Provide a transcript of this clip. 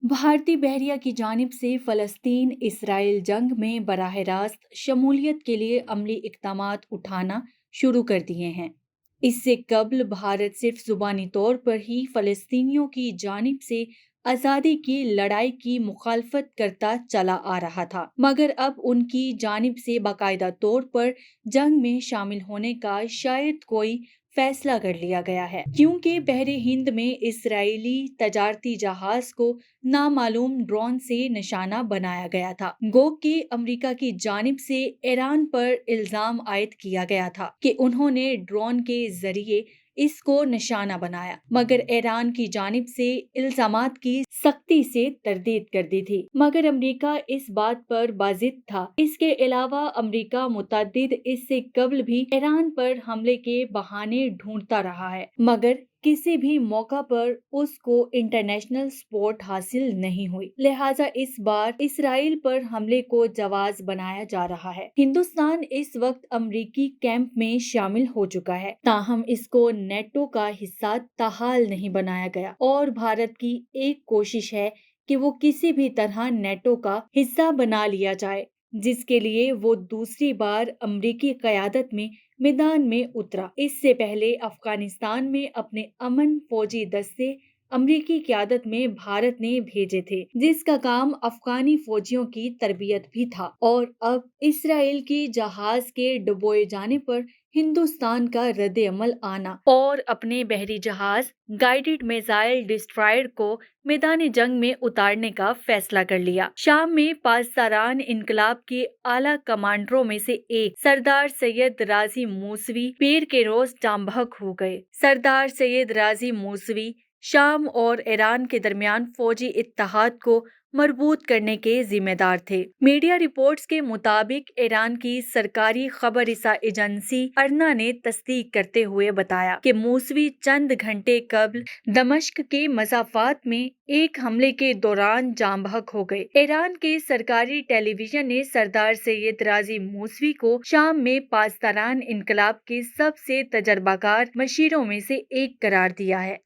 بھارتی بحریہ کی جانب سے فلسطین اسرائیل جنگ میں براہ راست شمولیت کے لیے عملی اقدامات اٹھانا شروع کر دیے ہیں۔ اس سے قبل بھارت صرف زبانی طور پر ہی فلسطینیوں کی جانب سے آزادی کی لڑائی کی مخالفت کرتا چلا آ رہا تھا، مگر اب ان کی جانب سے باقاعدہ طور پر جنگ میں شامل ہونے کا شاید کوئی فیصلہ کر لیا گیا ہے، کیونکہ بحر ہند میں اسرائیلی تجارتی جہاز کو نامعلوم ڈرون سے نشانہ بنایا گیا تھا۔ گو کہ امریکہ کی جانب سے ایران پر الزام عائد کیا گیا تھا کہ انہوں نے ڈرون کے ذریعے اس کو نشانہ بنایا، مگر ایران کی جانب سے الزامات کی سختی سے تردید کر دی تھی، مگر امریکہ اس بات پر باضد تھا۔ اس کے علاوہ امریکہ متعدد اس سے قبل بھی ایران پر حملے کے بہانے ڈھونڈتا رہا ہے، مگر کسی بھی موقع پر اس کو انٹرنیشنل سپورٹ حاصل نہیں ہوئی، لہٰذا اس بار اسرائیل پر حملے کو جواز بنایا جا رہا ہے۔ ہندوستان اس وقت امریکی کیمپ میں شامل ہو چکا ہے، تاہم اس کو نیٹو کا حصہ تاحال نہیں بنایا گیا، اور بھارت کی ایک کوشش ہے کہ وہ کسی بھی طرح نیٹو کا حصہ بنا لیا جائے، جس کے لیے وہ دوسری بار امریکی قیادت میں میدان میں اترا۔ اس سے پہلے افغانستان میں اپنے امن فوجی دستے امریکی قیادت میں بھارت نے بھیجے تھے، جس کا کام افغانی فوجیوں کی تربیت بھی تھا، اور اب اسرائیل کی جہاز کے ڈبوئے جانے پر ہندوستان کا رد عمل آنا اور اپنے بحری جہاز گائیڈڈ میزائل ڈسٹرائر کو میدان جنگ میں اتارنے کا فیصلہ کر لیا۔ شام میں پاسداران انقلاب کے اعلیٰ کمانڈروں میں سے ایک سردار سید رازی موسوی پیر کے روز جاں بحق ہو گئے۔ سردار سید رازی موسوی شام اور ایران کے درمیان فوجی اتحاد کو مربوط کرنے کے ذمہ دار تھے۔ میڈیا رپورٹس کے مطابق ایران کی سرکاری خبر رساں ایجنسی ارنا نے تصدیق کرتے ہوئے بتایا کہ موسوی چند گھنٹے قبل دمشق کے مسافات میں ایک حملے کے دوران جاں بحق ہو گئے۔ ایران کے سرکاری ٹیلی ویژن نے سردار سید رازی موسوی کو شام میں پاسداران انقلاب کے سب سے تجربہ کار مشیروں میں سے ایک قرار دیا ہے۔